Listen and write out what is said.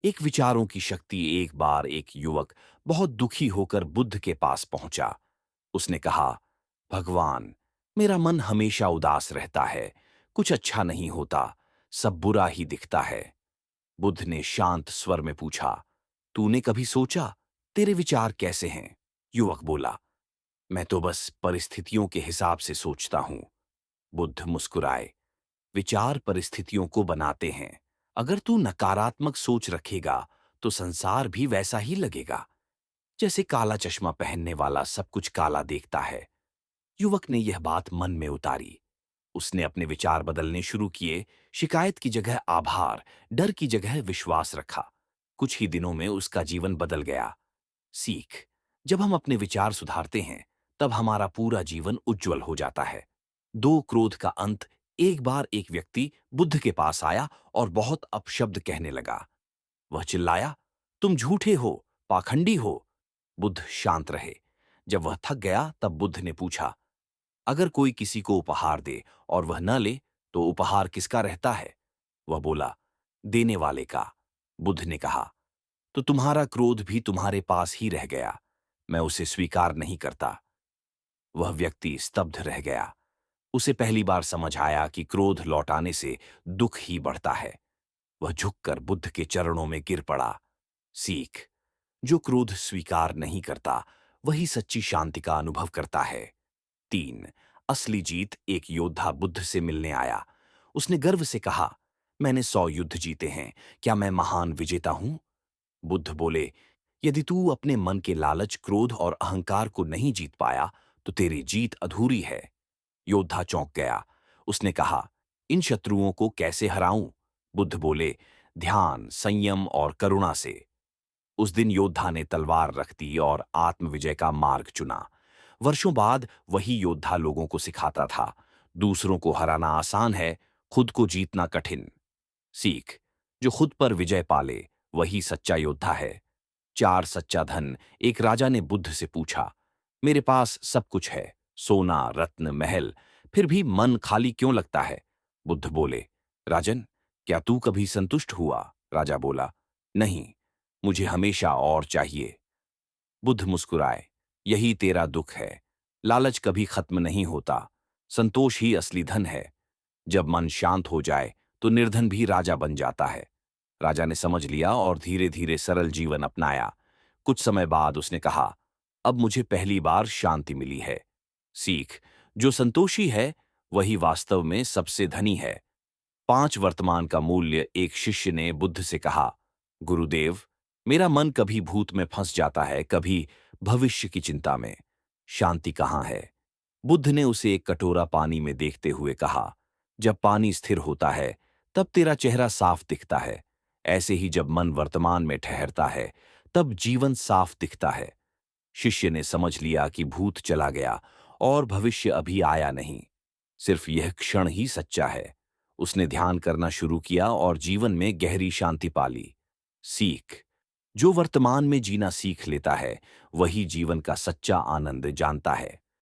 एक विचारों की शक्ति। एक बार एक युवक बहुत दुखी होकर बुद्ध के पास पहुंचा। उसने कहा, भगवान, मेरा मन हमेशा उदास रहता है, कुछ अच्छा नहीं होता, सब बुरा ही दिखता है। बुद्ध ने शांत स्वर में पूछा, तूने कभी सोचा तेरे विचार कैसे हैं? युवक बोला, मैं तो बस परिस्थितियों के हिसाब से सोचता हूं। बुद्ध मुस्कुराए, विचार परिस्थितियों को बनाते हैं। अगर तू नकारात्मक सोच रखेगा तो संसार भी वैसा ही लगेगा। जैसे काला चश्मा पहनने वाला सब कुछ काला देखता है। युवक ने यह बात मन में उतारी। उसने अपने विचार बदलने शुरू किए। शिकायत की जगह आभार, डर की जगह विश्वास रखा। कुछ ही दिनों में उसका जीवन बदल गया। सीख, जब हम अपने विचार सुधारते हैं तब हमारा पूरा जीवन उज्जवल हो जाता है। दो क्रोध का अंत। एक बार एक व्यक्ति बुद्ध के पास आया और बहुत अपशब्द कहने लगा। वह चिल्लाया, तुम झूठे हो, पाखंडी हो। बुद्ध शांत रहे। जब वह थक गया तब बुद्ध ने पूछा, अगर कोई किसी को उपहार दे और वह न ले तो उपहार किसका रहता है? वह बोला, देने वाले का। बुद्ध ने कहा, तो तुम्हारा क्रोध भी तुम्हारे पास ही रह गया, मैं उसे स्वीकार नहीं करता। वह व्यक्ति स्तब्ध रह गया। उसे पहली बार समझ आया कि क्रोध लौटाने से दुख ही बढ़ता है। वह झुककर बुद्ध के चरणों में गिर पड़ा। सीख, जो क्रोध स्वीकार नहीं करता वही सच्ची शांति का अनुभव करता है। 3। असली जीत। एक योद्धा बुद्ध से मिलने आया। उसने गर्व से कहा, मैंने 100 युद्ध जीते हैं, क्या मैं महान विजेता हूं? बुद्ध बोले, यदि तू अपने मन के लालच, क्रोध और अहंकार को नहीं जीत पाया तो तेरी जीत अधूरी है। योद्धा चौंक गया। उसने कहा, इन शत्रुओं को कैसे हराऊं? बुद्ध बोले, ध्यान, संयम और करुणा से। उस दिन योद्धा ने तलवार रख दी और आत्मविजय का मार्ग चुना। वर्षों बाद वही योद्धा लोगों को सिखाता था, दूसरों को हराना आसान है, खुद को जीतना कठिन। सीख, जो खुद पर विजय पाले वही सच्चा योद्धा है। 4। सच्चा धन। एक राजा ने बुद्ध से पूछा, मेरे पास सब कुछ है, सोना, रत्न, महल, फिर भी मन खाली क्यों लगता है? बुद्ध बोले, राजन, क्या तू कभी संतुष्ट हुआ? राजा बोला, नहीं, मुझे हमेशा और चाहिए। बुद्ध मुस्कुराए, यही तेरा दुख है। लालच कभी खत्म नहीं होता, संतोष ही असली धन है। जब मन शांत हो जाए तो निर्धन भी राजा बन जाता है। राजा ने समझ लिया और धीरे धीरे सरल जीवन अपनाया। कुछ समय बाद उसने कहा, अब मुझे पहली बार शांति मिली है। सीख, जो संतोषी है वही वास्तव में सबसे धनी है। 5। वर्तमान का मूल्य। एक शिष्य ने बुद्ध से कहा, गुरुदेव, मेरा मन कभी भूत में फंस जाता है, कभी भविष्य की चिंता में। शांति कहाँ है? बुद्ध ने उसे एक कटोरा पानी में देखते हुए कहा, जब पानी स्थिर होता है तब तेरा चेहरा साफ दिखता है। ऐसे ही जब मन वर्तमान में ठहरता है तब जीवन साफ दिखता है। शिष्य ने समझ लिया कि भूत चला गया और भविष्य अभी आया नहीं, सिर्फ यह क्षण ही सच्चा है। उसने ध्यान करना शुरू किया और जीवन में गहरी शांति पाली। सीख, जो वर्तमान में जीना सीख लेता है वही जीवन का सच्चा आनंद जानता है।